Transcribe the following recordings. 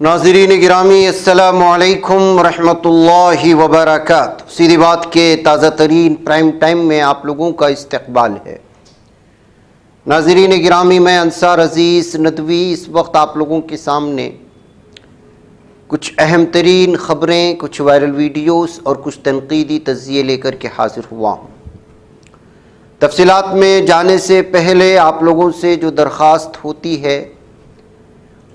नाज़रीन गिरामी अस्सलामु अलैकुम रहमतुल्लाहि व बरकातुहू। सीधी बात के ताज़ा तरीन प्राइम टाइम में आप लोगों का इस्तकबाल है। नाज़रीन गिरामी, मैं अंसार अज़ीज़ नदवी इस वक्त आप लोगों के सामने कुछ अहम तरीन ख़बरें, कुछ वायरल वीडियोस और कुछ तनकीदी तज़किये लेकर के हाज़िर हुआ हूँ। तफसीलात में जाने से पहले आप लोगों से जो दरख्वास्त होती है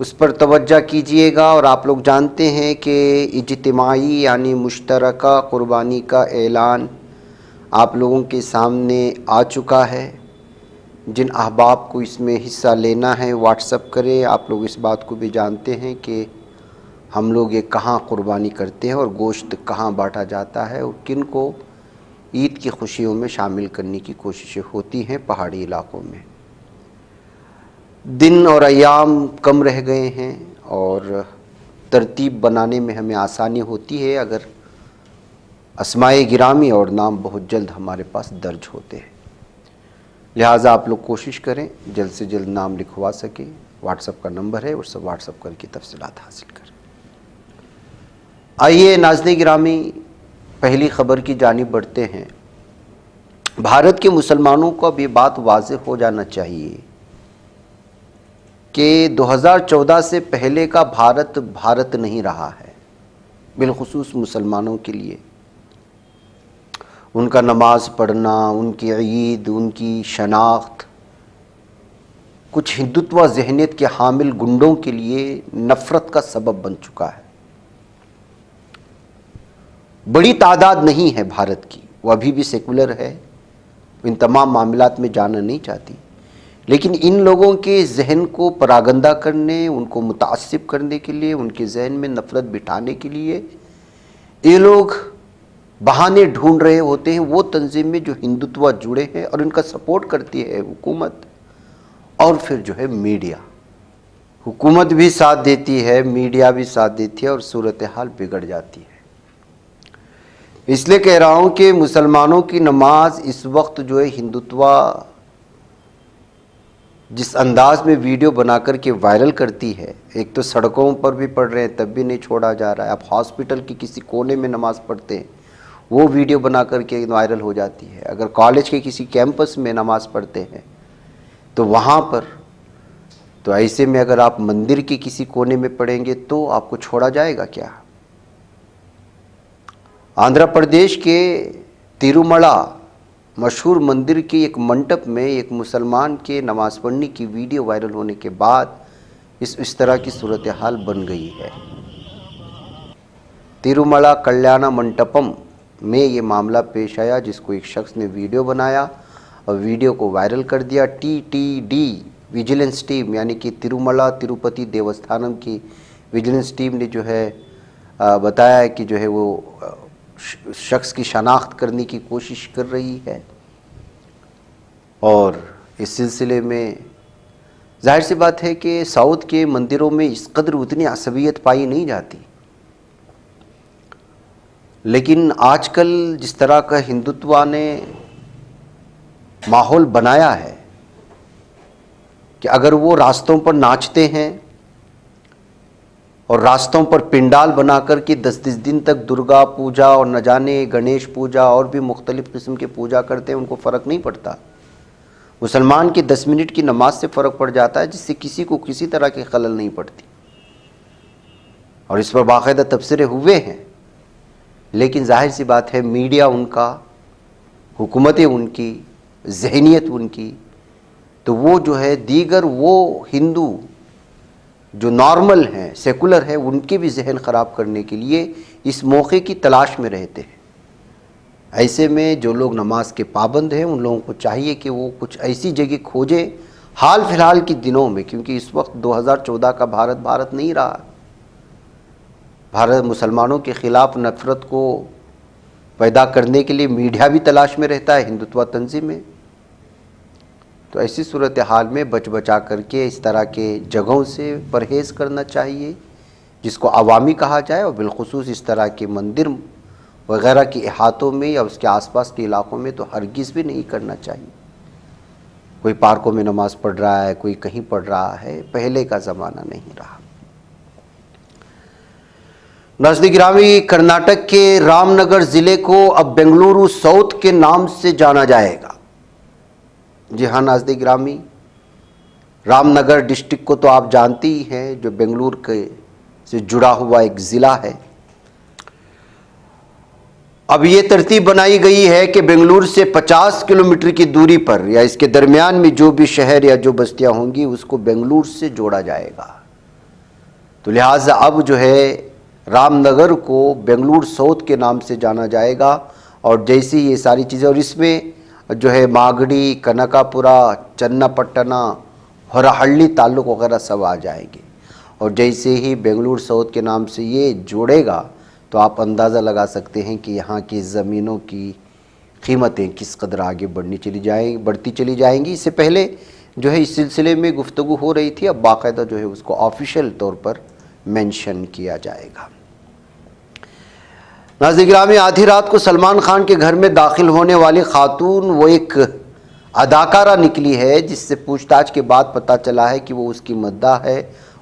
उस पर तवज्जो कीजिएगा। और आप लोग जानते हैं कि इज्तिमाई यानी मुश्तरका कुर्बानी का ऐलान आप लोगों के सामने आ चुका है। जिन अहबाब को इसमें हिस्सा लेना है व्हाट्सअप करें। आप लोग इस बात को भी जानते हैं कि हम लोग ये कहाँ कुर्बानी करते हैं और गोश्त कहाँ बांटा जाता है और किन को ईद की खुशियों में शामिल करने की कोशिशें होती हैं पहाड़ी इलाकों में। दिन और अयाम कम रह गए हैं और तरतीब बनाने में हमें आसानी होती है अगर अस्माए गिरामी और नाम बहुत जल्द हमारे पास दर्ज होते हैं। लिहाजा आप लोग कोशिश करें जल्द से जल्द नाम लिखवा सकें। व्हाट्सएप का नंबर है, उससे व्हाट्सएप करके तफसीलात हासिल करें। आइए नाज़रीन गिरामी, पहली ख़बर की जानिब बढ़ते हैं। भारत के मुसलमानों को अब ये बात वाज़ेह हो जाना चाहिए कि 2014 से पहले का भारत भारत नहीं रहा है। बिलखुसूस मुसलमानों के लिए उनका नमाज पढ़ना, उनकी ईद, उनकी शनाख्त कुछ हिंदुत्व ज़हनियत के हामिल गुंडों के लिए नफ़रत का सबब बन चुका है। बड़ी तादाद नहीं है भारत की, वो अभी भी सेकुलर है, इन तमाम मामलात में जाना नहीं चाहती, लेकिन इन लोगों के जहन को परागंदा करने, उनको मुतासिब करने के लिए, उनके जहन में नफ़रत बिठाने के लिए ये लोग बहाने ढूंढ रहे होते हैं। वो तंजीमें जो हिंदुत्व जुड़े हैं और इनका सपोर्ट करती है हुकूमत और फिर जो है मीडिया। हुकूमत भी साथ देती है, मीडिया भी साथ देती है और सूरत हाल बिगड़ जाती है। इसलिए कह रहा हूँ कि मुसलमानों की नमाज इस वक्त जो है हिंदुत्व जिस अंदाज में वीडियो बना कर के वायरल करती है, एक तो सड़कों पर भी पढ़ रहे हैं तब भी नहीं छोड़ा जा रहा है। आप हॉस्पिटल के किसी कोने में नमाज़ पढ़ते हैं वो वीडियो बना कर के वायरल हो जाती है। अगर कॉलेज के किसी कैंपस में नमाज़ पढ़ते हैं तो वहाँ पर, तो ऐसे में अगर आप मंदिर के किसी कोने में पढ़ेंगे तो आपको छोड़ा जाएगा क्या? आंध्र प्रदेश के तिरुमला मशहूर मंदिर के एक मंडप में एक मुसलमान के नमाज़ पढ़ने की वीडियो वायरल होने के बाद इस तरह की सूरत हाल बन गई है। तिरुमला कल्याण मंडपम में ये मामला पेश आया जिसको एक शख्स ने वीडियो बनाया और वीडियो को वायरल कर दिया। TTD विजिलेंस टीम यानी कि तिरुमला तिरुपति देवस्थानम की विजिलेंस टीम ने जो है बताया है कि जो है वो शख्स की शनाख्त करने की कोशिश कर रही है और इस सिलसिले में जाहिर सी बात है कि साउथ के मंदिरों में इस कदर उतनी असबियत पाई नहीं जाती। लेकिन आजकल जिस तरह का हिंदुत्व ने माहौल बनाया है कि अगर वो रास्तों पर नाचते हैं और रास्तों पर पिंडाल बना कर के 10-10 दिन तक दुर्गा पूजा और न जाने गणेश पूजा और भी मुख्तलिफ़ किस्म की पूजा करते हैं, उनको फ़र्क नहीं पड़ता। मुसलमान की 10 मिनट की नमाज से फ़र्क पड़ जाता है जिससे किसी को किसी तरह की खलल नहीं पड़ती और इस पर बाकायदा तबसरे हुए हैं। लेकिन जाहिर सी बात है मीडिया उनका, हुकूमतें उनकी, ज़हनियत उनकी, तो वो जो है दीगर वो हिंदू जो नॉर्मल हैं, सेकुलर हैं, उनके भी जहन ख़राब करने के लिए इस मौके की तलाश में रहते हैं। ऐसे में जो लोग नमाज के पाबंद हैं उन लोगों को चाहिए कि वो कुछ ऐसी जगह खोजें हाल फिलहाल के दिनों में, क्योंकि इस वक्त 2014 का भारत भारत नहीं रहा। भारत मुसलमानों के ख़िलाफ़ नफ़रत को पैदा करने के लिए मीडिया भी तलाश में रहता है, हिंदुत्व तंजीमें। तो ऐसी सूरत हाल में बच बचा करके इस तरह के जगहों से परहेज़ करना चाहिए जिसको अवामी कहा जाए और बिलखुसूस इस तरह के मंदिर वगैरह के इहातों में या उसके आसपास के इलाकों में तो हरगिज़ भी नहीं करना चाहिए। कोई पार्कों में नमाज़ पढ़ रहा है, कोई कहीं पढ़ रहा है, पहले का ज़माना नहीं रहा। नाज़रीन गिरामी, कर्नाटक के रामनगर ज़िले को अब बेंगलुरु साउथ के नाम से जाना जाएगा। जी हाँ नाज़रीन गिरामी, रामनगर डिस्ट्रिक्ट को तो आप जानते ही हैं, जो बेंगलुरु के से जुड़ा हुआ एक ज़िला है। अब ये तरतीब बनाई गई है कि बेंगलुरु से 50 किलोमीटर की दूरी पर या इसके दरमियान में जो भी शहर या जो बस्तियां होंगी उसको बेंगलुरु से जोड़ा जाएगा। तो लिहाजा अब जो है रामनगर को बेंगलुरु साउथ के नाम से जाना जाएगा। और जैसे ये सारी चीज़ें, और इसमें जो है मागडी, कनकापुरा, चन्नापट्टना, होराहल्ली ताल्लुक वगैरह सब आ जाएंगे। और जैसे ही बेंगलुरु साउथ के नाम से ये जोड़ेगा तो आप अंदाज़ा लगा सकते हैं कि यहाँ की ज़मीनों की कीमतें किस कदर आगे बढ़ती चली जाएंगी। इससे पहले जो है इस सिलसिले में गुफ्तगू हो रही थी, अब बाकायदा जो है उसको ऑफिशियल तौर पर मेंशन किया जाएगा। नाज़रीन गिरामी, आधी रात को सलमान खान के घर में दाखिल होने वाली खातून वो एक अदाकारा निकली है, जिससे पूछताछ के बाद पता चला है कि वो उसकी मद्दा है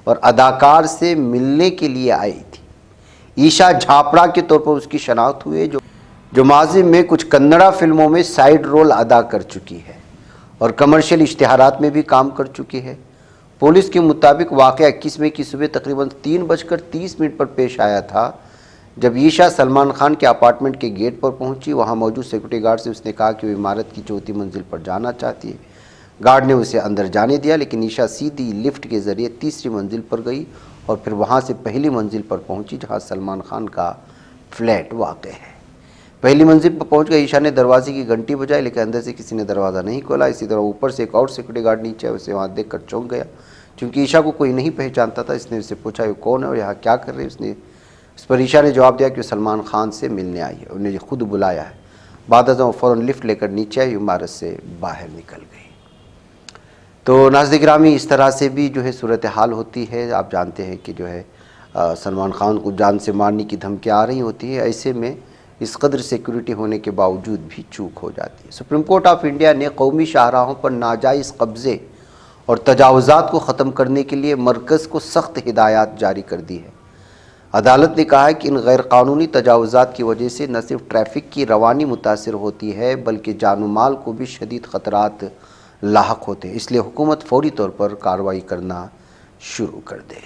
और अदाकार से मिलने के लिए आई थी। ईशा झापड़ा के तौर पर उसकी शनाख्त हुई, जो माजी में कुछ कन्नड़ा फिल्मों में साइड रोल अदा कर चुकी है और कमर्शियल इश्तिहारात में भी काम कर चुकी है। पुलिस के मुताबिक वाक़या 21 मई की सुबह तकरीबन 3:30 पर पेश आया था, जब ईशा सलमान खान के अपार्टमेंट के गेट पर पहुंची। वहां मौजूद सिक्योरिटी गार्ड से उसने कहा कि वो इमारत की 4थी मंजिल पर जाना चाहती है। गार्ड ने उसे अंदर जाने दिया, लेकिन ईशा सीधी लिफ्ट के ज़रिए 3री मंजिल पर गई और फिर वहां से पहली मंजिल पर पहुंची, जहां सलमान खान का फ्लैट वाक़ है। पहली मंजिल पर पहुंच गई ईशा ने दरवाजे की घंटी बजाई, लेकिन अंदर से किसी ने दरवाज़ा नहीं खोला। इसी तरह ऊपर से एक और सिक्योरिटी गार्ड नीचे उसे वहाँ देख कर चौंक गया। चूँकि ईशा को कोई नहीं पहचानता था, इसने उससे पूछा ये कौन है और यहाँ क्या कर रही है। इस पर ईशा ने जवाब दिया कि वो सलमान खान से मिलने आई है, उन्हें खुद बुलाया है। बाद अज़ां फ़ौरन लिफ्ट लेकर नीचे आई, इमारत से बाहर निकल गई। तो नाज़रीन गिरामी, इस तरह से भी जो है सूरत हाल होती है। आप जानते हैं कि जो है सलमान खान को जान से मारने की धमकियाँ आ रही होती है। ऐसे में इस कदर सिक्योरिटी होने के बावजूद भी चूक हो जाती है। सुप्रीम कोर्ट ऑफ इंडिया ने कौमी शाहराहों पर नाजायज़ कब्ज़े और तजावुज़ात को ख़त्म करने के लिए मरकज़ को सख्त हिदायत जारी कर दी है। अदालत ने कहा है कि इन गैर कानूनी तजावुज़ात की वजह से न सिर्फ ट्रैफिक की रवानी मुतासिर होती है, बल्कि जान व माल को भी शदीद ख़तरात लाहक होते हैं। इसलिए हुकूमत फौरी तौर पर कार्रवाई करना शुरू कर दे।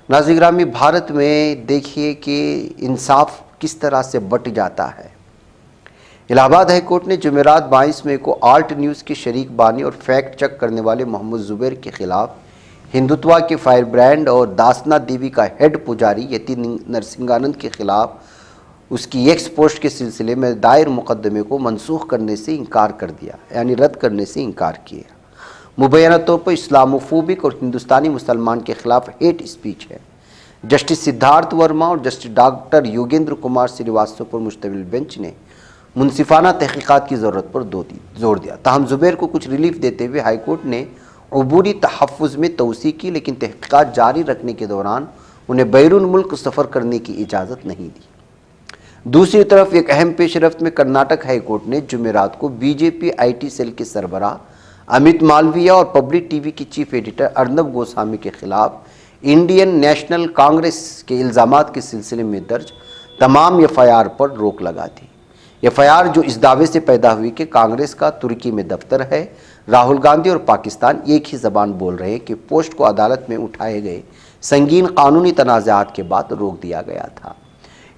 नाज़रीन गिरामी, भारत में देखिए कि इंसाफ किस तरह से बट जाता है। इलाहाबाद हाई कोर्ट ने जुमेरात 22 मई को आल्ट न्यूज़ के शरीक बानी और फैक्ट चेक करने वाले मोहम्मद ज़ुबैर के खिलाफ हिंदुत्वा के फायर ब्रांड और दासना देवी का हेड पुजारी यति नरसिंहानंद के खिलाफ उसकी एक्स पोस्ट के सिलसिले में दायर मुकदमे को मनसूख करने से इनकार कर दिया, यानी रद्द करने से इनकार किया। मुबैना तौर पर इस्लामोफोबिक और हिंदुस्तानी मुसलमान के खिलाफ हेट स्पीच है। जस्टिस सिद्धार्थ वर्मा और जस्टिस डॉक्टर योगेंद्र कुमार श्रीवास्तव पर मुश्तमिल बेंच ने मुनसिफाना तहकीकात की ज़रूरत पर जोर दिया। ताहम ज़ुबैर को कुछ रिलीफ देते हुए हाईकोर्ट ने अबूरी तहफ़्फ़ुज़ में तौसी की, लेकिन तहकीकात जारी रखने के दौरान उन्हें बैरून मुल्क सफ़र करने की इजाज़त नहीं दी। दूसरी तरफ एक अहम पेशरफ्त में कर्नाटक हाई कोर्ट ने जुमेरात को बीजेपी IT सेल के सरबराह अमित मालविया और पब्लिक टीवी की चीफ एडिटर अर्नब गोस्वामी के खिलाफ इंडियन नेशनल कांग्रेस के इल्ज़ामात के सिलसिले में दर्ज तमाम FIR पर रोक लगा दी। FIR जो इस दावे से पैदा हुई कि कांग्रेस का तुर्की में दफ्तर है, राहुल गांधी और पाकिस्तान एक ही ज़बान बोल रहे हैं, कि पोस्ट को अदालत में उठाए गए संगीन कानूनी तनाज़ात के बाद रोक दिया गया था।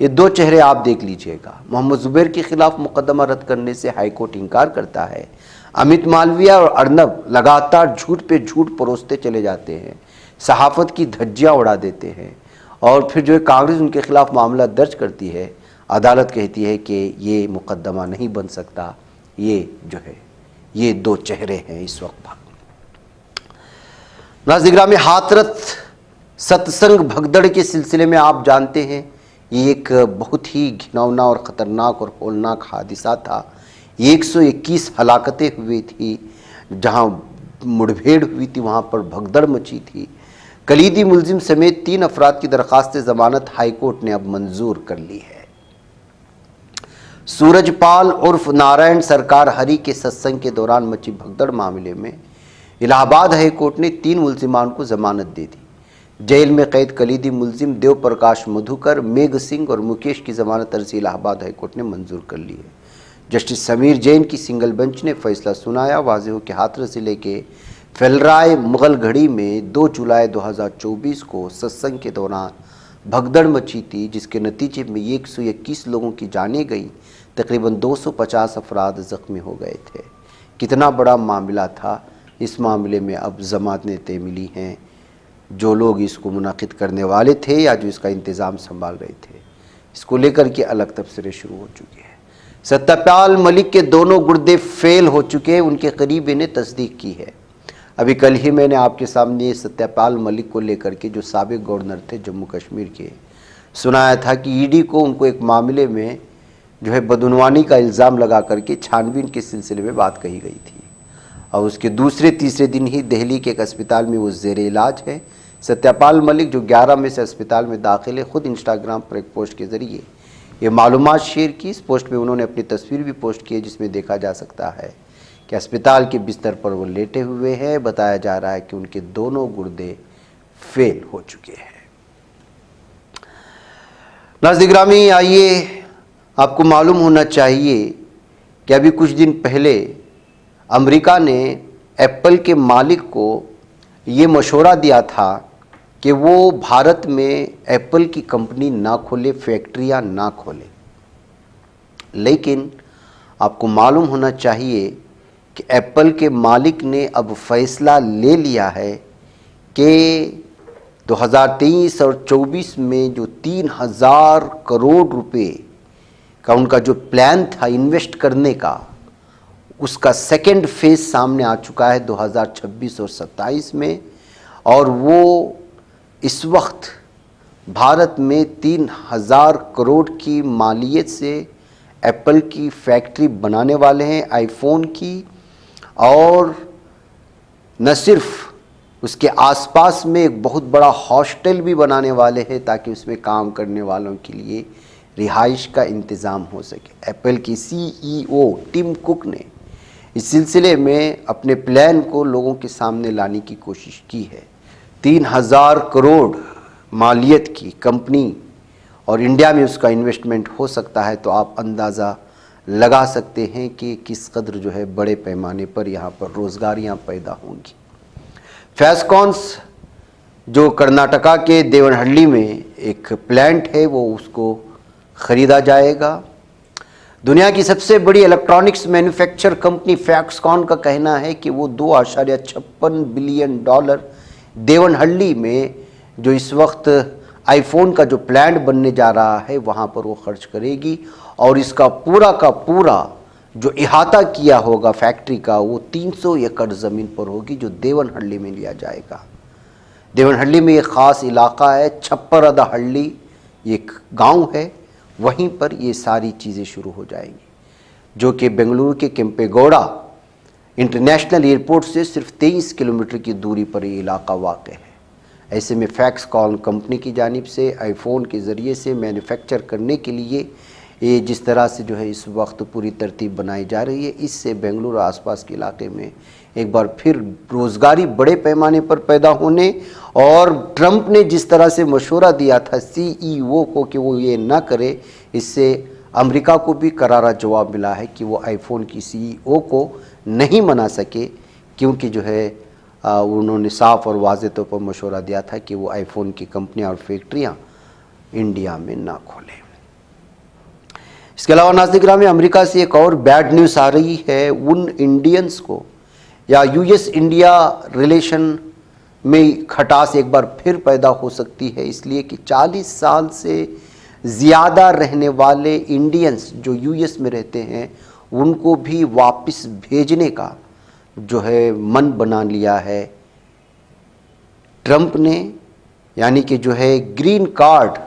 ये दो चेहरे आप देख लीजिएगा। मोहम्मद ज़ुबैर के खिलाफ मुकदमा रद्द करने से हाईकोर्ट इनकार करता है। अमित मालविया और अर्नब लगातार झूठ पे झूठ परोसते चले जाते हैं, सहाफ़त की धज्जियाँ उड़ा देते हैं, और फिर जो है कांग्रेस उनके खिलाफ मामला दर्ज करती है। अदालत कहती है कि ये मुकदमा नहीं बन सकता। ये जो है ये दो चेहरे हैं इस वक्त। नाज़रीन गिरामी, हाथरस सत्संग भगदड़ के सिलसिले में आप जानते हैं ये एक बहुत ही घिनौना और ख़तरनाक और होलनाक हादिसा था। 121 हलाकतें हुई थी, जहां मुठभेड़ हुई थी वहां पर भगदड़ मची थी। कलीदी मुलजिम समेत 3 अफराद की दरख्वास्त ज़मानत हाईकोर्ट ने अब मंजूर कर ली है। सूरजपाल उर्फ नारायण सरकार हरी के सत्संग के दौरान मची भगदड़ मामले में इलाहाबाद हाई कोर्ट ने 3 मुलजिमान को ज़मानत दे दी। जेल में कैद कलीदी मुलजिम देव प्रकाश मधुकर, मेघ सिंह और मुकेश की जमानत अर्जी इलाहाबाद हाईकोर्ट ने मंजूर कर ली है। जस्टिस समीर जैन की सिंगल बेंच ने फैसला सुनाया। वाज़ेह हो कि हाथरस जिले के फेलराय मुगलगढ़ी में 2 जुलाई 2024 को सत्संग के दौरान भगदड़ मची थी, जिसके नतीजे में 121 लोगों की जानें गई, तकरीबन 250 अफराद ज़ख्मी हो गए थे। कितना बड़ा मामला था, इस मामले में अब ज़मानतें तय मिली हैं। जो लोग इसको मुनाकिद करने वाले थे या जो इसका इंतज़ाम संभाल रहे थे, इसको लेकर के अलग तबसरे शुरू हो चुके हैं। सत्यपाल मलिक के दोनों गुर्दे फेल हो चुके हैं, उनके करीबी ने तस्दीक की है। अभी कल ही मैंने आपके सामने सत्यपाल मलिक को लेकर के, जो साबिक गवर्नर थे जम्मू कश्मीर के, सुनाया था कि ईडी को उनको एक मामले में जो है बदउनवानी का इल्ज़ाम लगा करके छानबीन के सिलसिले में बात कही गई थी, और उसके दूसरे तीसरे दिन ही दिल्ली के एक अस्पताल में वो ज़ेर इलाज है। सत्यपाल मलिक जो 11 में से अस्पताल में दाखिल है, ख़ुद इंस्टाग्राम पर एक पोस्ट के ज़रिए ये मालूमात शेयर की। इस पोस्ट में उन्होंने अपनी तस्वीर भी पोस्ट की है, जिसमें देखा जा सकता है कि अस्पताल के बिस्तर पर वो लेटे हुए हैं। बताया जा रहा है कि उनके दोनों गुर्दे फेल हो चुके हैं। नाज़रीन गिरामी, आइए, आपको मालूम होना चाहिए कि अभी कुछ दिन पहले अमेरिका ने एप्पल के मालिक को ये मशवरा दिया था कि वो भारत में एप्पल की कंपनी ना खोले, फैक्ट्रियां ना खोले। लेकिन आपको मालूम होना चाहिए कि एप्पल के मालिक ने अब फैसला ले लिया है कि 2023 और 24 में जो 3000 करोड़ रुपए का उनका जो प्लान था इन्वेस्ट करने का, उसका सेकेंड फेज सामने आ चुका है 2026 और 27 में। और वो इस वक्त भारत में 3000 करोड़ की मालियत से एप्पल की फैक्ट्री बनाने वाले हैं, आईफोन की। और न सिर्फ उसके आसपास में एक बहुत बड़ा हॉस्टल भी बनाने वाले हैं, ताकि उसमें काम करने वालों के लिए रिहाइश का इंतज़ाम हो सके। एप्पल की CEO टिम कुक ने इस सिलसिले में अपने प्लान को लोगों के सामने लाने की कोशिश की है। 3000 करोड़ मालियत की कंपनी और इंडिया में उसका इन्वेस्टमेंट हो सकता है, तो आप अंदाज़ा लगा सकते हैं कि किस कदर जो है बड़े पैमाने पर यहाँ पर रोज़गारियाँ पैदा होंगी। फैसकॉन्स जो कर्नाटका के देवनहल्ली में एक प्लांट है, वो उसको ख़रीदा जाएगा। दुनिया की सबसे बड़ी इलेक्ट्रॉनिक्स मैन्युफैक्चर कंपनी फैक्सकॉन का कहना है कि वो $2.56 बिलियन देवनहल्ली में जो इस वक्त आईफोन का जो प्लांट बनने जा रहा है, वहाँ पर वो खर्च करेगी। और इसका पूरा का पूरा जो इहाता किया होगा फैक्ट्री का, वो 300 एकड़ ज़मीन पर होगी, जो देवनहल्ली में लिया जाएगा। देवनहल्ली में एक ख़ास इलाका है, छप्परदहल्ली, एक गांव है, वहीं पर ये सारी चीज़ें शुरू हो जाएंगी, जो कि बेंगलुरु के केम्पेगौड़ा इंटरनेशनल एयरपोर्ट से सिर्फ 23 किलोमीटर की दूरी पर ये इलाका वाक़ है। ऐसे में फैक्सकॉन कंपनी की जानिब से आईफोन के ज़रिए से मैन्युफैक्चर करने के लिए ये जिस तरह से जो है इस वक्त पूरी तरतीब बनाई जा रही है, इससे बेंगलुरु आसपास के इलाके में एक बार फिर रोज़गारी बड़े पैमाने पर पैदा होने, और ट्रंप ने जिस तरह से मशवरा दिया था CEO को कि वो ये ना करे, इससे अमेरिका को भी करारा जवाब मिला है कि वो आईफोन की CEO को नहीं मना सके, क्योंकि जो है उन्होंने साफ़ और वाज़ेह तौर पर मशवरा दिया था कि वो आईफोन की कंपनियाँ और फैक्ट्रियाँ इंडिया में ना खोलें। इसके अलावा नाज़रीन गिरामी, अमेरिका से एक और बैड न्यूज़ आ रही है। उन इंडियंस को या US इंडिया रिलेशन में खटास एक बार फिर पैदा हो सकती है, इसलिए कि 40 साल से ज़्यादा रहने वाले इंडियंस जो US में रहते हैं, उनको भी वापस भेजने का जो है मन बना लिया है ट्रंप ने। यानी कि जो है ग्रीन कार्ड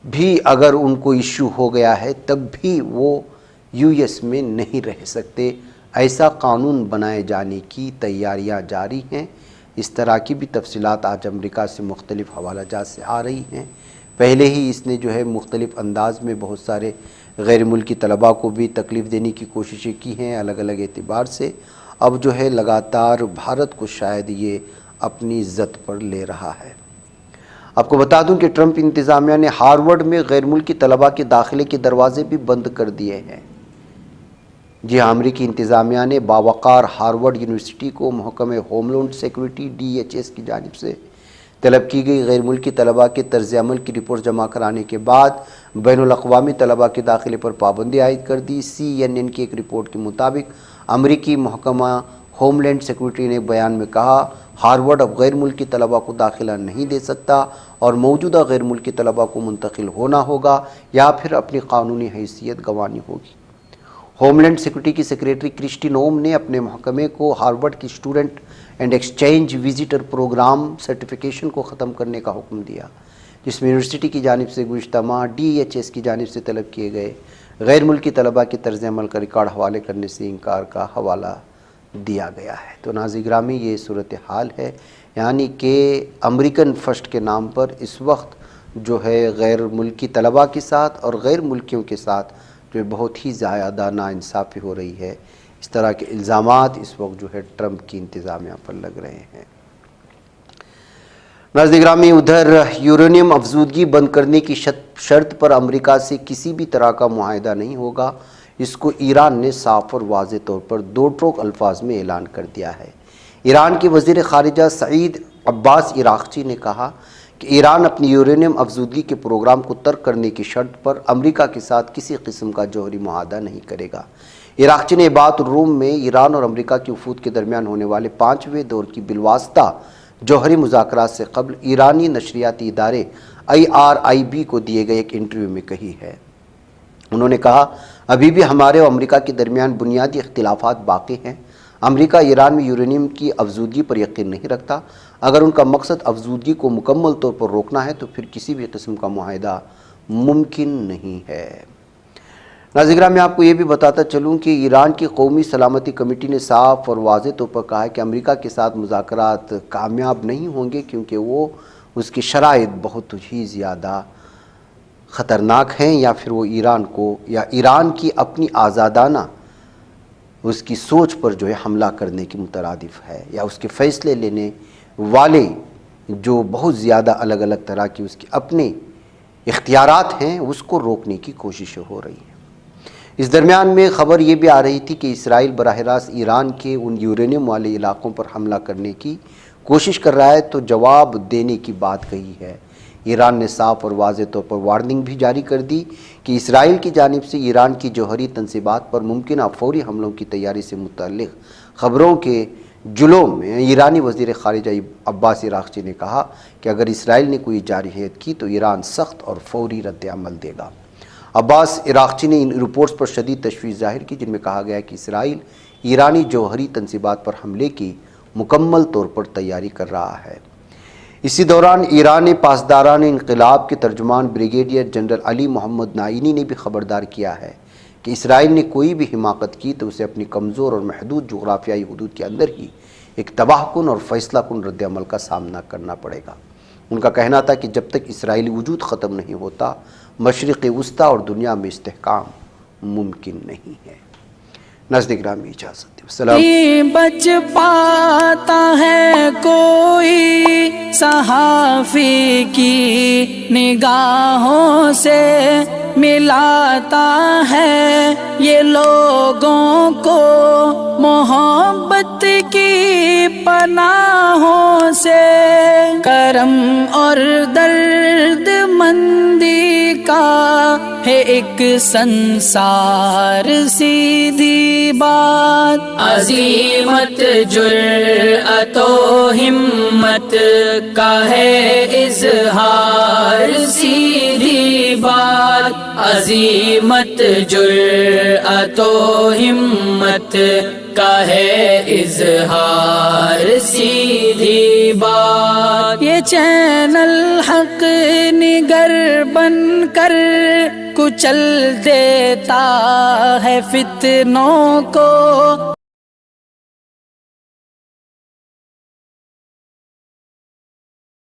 भी अगर उनको इश्यू हो गया है, तब भी वो US में नहीं रह सकते। ऐसा कानून बनाए जाने की तैयारियां जारी हैं। इस तरह की भी तफसीलात आज अमेरिका से मुख्तलिफ़ हवालाजात से आ रही हैं। पहले ही इसने जो है मुख्तलिफ़ अंदाज में बहुत सारे गैर मुल्की तलबा को भी तकलीफ़ देने की कोशिशें की हैं अलग अलग एतबार से। अब जो है लगातार भारत को शायद ये اپنی عزت پر لے رہا ہے۔ آپ کو بتا دوں کہ ٹرمپ انتظامیہ نے ہارورڈ میں غیر ملکی طلباء کے داخلے کے دروازے بھی بند کر دیے ہیں۔ جی ہاں، امریکی انتظامیہ نے باوقار ہارورڈ یونیورسٹی کو محکمہ ہوم لینڈ سیکورٹی DHS کی جانب سے طلب کی گئی غیر ملکی طلباء کے طرز عمل کی رپورٹ جمع کرانے کے بعد بین الاقوامی طلباء کے داخلے پر پابندی عائد کر دی۔ CNN کی ایک رپورٹ کے مطابق امریکی محکمہ ہوم لینڈ سیکورٹی نے بیان میں کہا، ہارورڈ اب غیر ملکی طلباء کو داخلہ نہیں دے سکتا اور موجودہ غیر ملکی طلباء کو منتقل ہونا ہوگا یا پھر اپنی قانونی حیثیت گنوانی ہوگی۔ ہوم لینڈ سیکورٹی کی سیکریٹری کرسٹی نوم نے اپنے محکمے کو ہارورڈ کی student and exchange visitor program certification کو ختم کرنے کا حکم دیا، جس میں یونیورسٹی کی جانب سے گزشتہ ماہ DHS کی جانب سے طلب کیے گئے غیر ملکی طلباء کے طرز عمل کا ریکارڈ حوالے کرنے سے انکار کا حوالہ دیا گیا ہے۔ تو ناظرین گرامی، یہ صورتحال ہے، یعنی کہ امریکن فرسٹ کے نام پر اس وقت جو ہے غیر ملکی طلباء کے ساتھ اور غیر ملکیوں کے ساتھ جو بہت ہی زیادہ ناانصافی ہو رہی ہے۔ اس طرح کے الزامات اس وقت جو ہے ٹرمپ کی انتظامیہ پر لگ رہے ہیں۔ ناظرین گرامی، ادھر یورینیم افزودگی بند کرنے کی شرط پر امریکہ سے کسی بھی طرح کا معاہدہ نہیں ہوگا، اس کو ایران نے صاف اور واضح طور پر دو ٹوک الفاظ میں اعلان کر دیا ہے۔ ایران کے وزیر خارجہ سعید عباس عراقچی نے کہا کہ ایران اپنی یورینیم افزودگی کے پروگرام کو ترک کرنے کی شرط پر امریکہ کے ساتھ کسی قسم کا جوہری معاہدہ نہیں کرے گا۔ عراقچی نے بات روم میں ایران اور امریکہ کے وفود کے درمیان ہونے والے 5ویں دور کی بالواسطہ جوہری مذاکرات سے قبل ایرانی نشریاتی ادارے IRIB کو دیے گئے ایک انٹرویو میں کہی ہے۔ انہوں نے کہا، ابھی بھی ہمارے اور امریکہ کے درمیان بنیادی اختلافات باقی ہیں۔ امریکہ ایران میں یورینیم کی افزودگی پر یقین نہیں رکھتا۔ اگر ان کا مقصد افزودگی کو مکمل طور پر روکنا ہے تو پھر کسی بھی قسم کا معاہدہ ممکن نہیں ہے۔ ناظرین گرامی، میں آپ کو یہ بھی بتاتا چلوں کہ ایران کی قومی سلامتی کمیٹی نے صاف اور واضح طور پر کہا ہے کہ امریکہ کے ساتھ مذاکرات کامیاب نہیں ہوں گے کیونکہ وہ اس کی شرائط بہت ہی زیادہ خطرناک ہیں، یا پھر وہ ایران کو یا ایران کی اپنی آزادانہ اس کی سوچ پر جو ہے حملہ کرنے کی مترادف ہے، یا اس کے فیصلے لینے والے جو بہت زیادہ الگ الگ طرح کی اس کے اپنے اختیارات ہیں اس کو روکنے کی کوششیں ہو رہی ہیں۔ اس درمیان میں خبر یہ بھی آ رہی تھی کہ اسرائیل براہ راست ایران کے ان یورینیم والے علاقوں پر حملہ کرنے کی کوشش کر رہا ہے، تو جواب دینے کی بات کہی ہے۔ ایران نے صاف اور واضح طور پر وارننگ بھی جاری کر دی کہ اسرائیل کی جانب سے ایران کی جوہری تنصیبات پر ممکنہ فوری حملوں کی تیاری سے متعلق خبروں کے جلوں میں ایرانی وزیر خارجہ عباس عراقچی نے کہا کہ اگر اسرائیل نے کوئی جارحیت کی تو ایران سخت اور فوری رد عمل دے گا۔ عباس عراقچی نے ان رپورٹس پر شدید تشویش ظاہر کی جن میں کہا گیا کہ اسرائیل ایرانی جوہری تنصیبات پر حملے کی مکمل طور پر تیاری کر رہا ہے۔ اسی دوران ایرانی پاسداران انقلاب کے ترجمان بریگیڈیئر جنرل علی محمد نائینی نے بھی خبردار کیا ہے کہ اسرائیل نے کوئی بھی حماقت کی تو اسے اپنی کمزور اور محدود جغرافیائی حدود کے اندر ہی ایک تباہ کن اور فیصلہ کن رد عمل کا سامنا کرنا پڑے گا۔ ان کا کہنا تھا کہ جب تک اسرائیلی وجود ختم نہیں ہوتا، مشرق وسطیٰ اور دنیا میں استحکام ممکن نہیں ہے۔ ناظرین گرامی، اجازت دیں۔ السلام۔ بچ پاتا ہے کوئی صحافی کی نگاہوں سے، ملاتا ہے یہ لوگوں کو محبت کی پناہوں سے، کرم اور درد مندی کا ہے ایک سنسار سیدھی بات، عزیمت جرأت و ہمت کا ہے اظہار سیدھی بات، عزیمت جرأت و ہمت کا ہے اظہار سیدھی بات۔ یہ چینل حق نگر بن کر کچل دیتا ہے فتنوں کو،